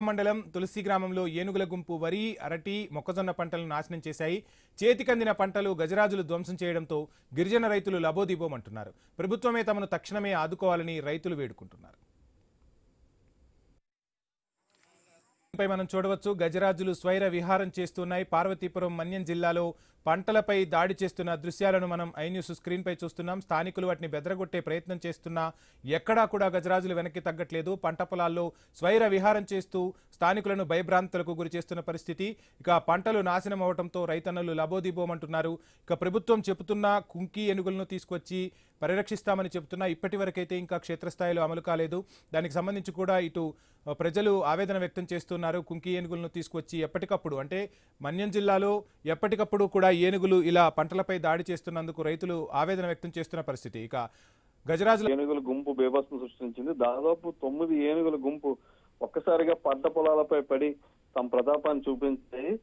మండలం తులసి గ్రామంలో ఏనుగుల గుంపు వరి, అరటి, మొక్కజొన్న పంటలను నాశనం చేశాయి. చేతికందిన పంటలు గజరాజులు ధ్వంసం చేయడంతో గిరిజన రైతులు లబోదిబోమంటున్నారు. ప్రభుత్వమే తమను తక్షణమే ఆదుకోవాలని రైతులు వేడుకుంటున్నారు. మనం చూడవచ్చు, గజరాజులు స్వైర విహారం చేస్తున్నాయి. పార్వతీపురం మన్యం జిల్లాలో పంటలపై దాడి చేస్తున్న దృశ్యాలను మనం ఐ న్యూస్ స్క్రీన్ పై చూస్తున్నాం. స్థానికులు వాటిని బెదరగొట్టే ప్రయత్నం చేస్తున్నా ఎక్కడా కూడా గజరాజులు వెనక్కి తగ్గట్లేదు. పంట పొలాల్లో స్వైర విహారం చేస్తూ స్థానికులను భయభ్రాంతులకు గురి చేస్తున్న పరిస్థితి. ఇక పంటలు నాశనం అవడంతో రైతన్నలు లబోదిబోమంటున్నారు. ఇక ప్రభుత్వం చెబుతున్న కుంకి ఏనుగులను తీసుకొచ్చి పరిరక్షిస్తామని చెబుతున్నా ఇప్పటి వరకైతే ఇంకా క్షేత్రస్థాయిలో అమలు కాలేదు. దానికి సంబంధించి కూడా ఇటు ప్రజలు ఆవేదన వ్యక్తం చేస్తున్నారు. కుంకి ఏనుగులను తీసుకొచ్చి ఎప్పటికప్పుడు, అంటే మన్యం జిల్లాలో ఎప్పటికప్పుడు కూడా ఏనుగులు ఇలా పంటలపై దాడి చేస్తున్నందుకు రైతులు ఆవేదన వ్యక్తం చేస్తున్న పరిస్థితి. ఇక గజరాజుల ఏనుగుల గుంపు బీభత్సం సృష్టించింది. దాదాపు 9 ఏనుగుల గుంపు ఒక్కసారిగా పంట పొలాలపై పడి తమ ప్రతాపాన్ని చూపించాయి.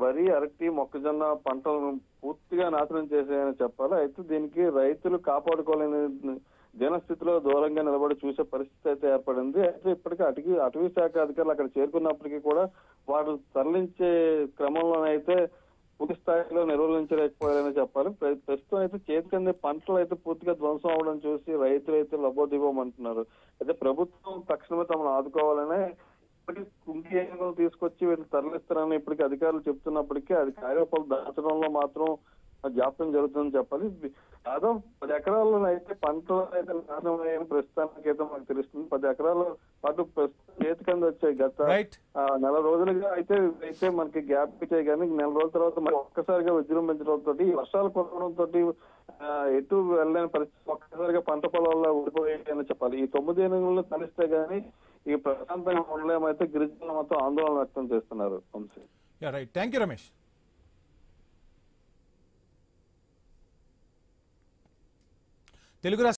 వరి, అరటి, మొక్కజొన్న పంటలను పూర్తిగా నాశనం చేశాయని చెప్పాలి. అయితే దీనికి రైతులు కాపాడుకోలేని దీనస్థితిలో దూరంగా నిలబడి చూసే పరిస్థితి అయితే ఏర్పడింది. అయితే ఇప్పటికీ అటవీ శాఖ అధికారులు అక్కడ చేరుకున్నప్పటికీ కూడా వారు తరలించే క్రమంలోనైతే పూర్తి స్థాయిలో నిర్వహించలేకపోయారని చెప్పాలి. ప్రస్తుతం అయితే చేతికందే పంటలు అయితే పూర్తిగా ధ్వంసం అవడం చూసి రైతులు అయితే లబోదిబోమంటున్నారు. అయితే ప్రభుత్వం తక్షణమే తమను ఆదుకోవాలనే ఇప్పటికీ కుంకి ఏనుగులు తీసుకొచ్చి వీటిని తరలిస్తారని ఇప్పటికీ అధికారులు చెప్తున్నప్పటికీ అది కార్యరూపాలు దాచడంలో మాత్రం జాప్యం జరుగుతుందని చెప్పాలి. దాదాపు 10 ఎకరాల్లో అయితే పంటలు అయితే నాశనం అయ్యాయని ప్రస్తుతానికి అయితే మనకు తెలుస్తుంది. 10 ఎకరాల పాటు చేతికంది వచ్చాయి. గత నెల రోజులుగా అయితే మనకి గ్యాప్ ఇచ్చాయి, కానీ నెల రోజుల తర్వాత మరి ఒక్కసారిగా విజృంభించడంతో వర్షాలు కురవడంతో ఎటు వెళ్ళలేని పరిస్థితి, ఒక్కసారిగా పంట పొలాల్లో ఊడిపోయాయని చెప్పాలి. ఈ 9 ఏనుగులను తలిస్తే గానీ ఈ ప్రశాంతంగా ఉండలేమైతే గిరిజనులు మొత్తం ఆందోళన వ్యక్తం చేస్తున్నారు. Right, thank you Ramesh. Telugu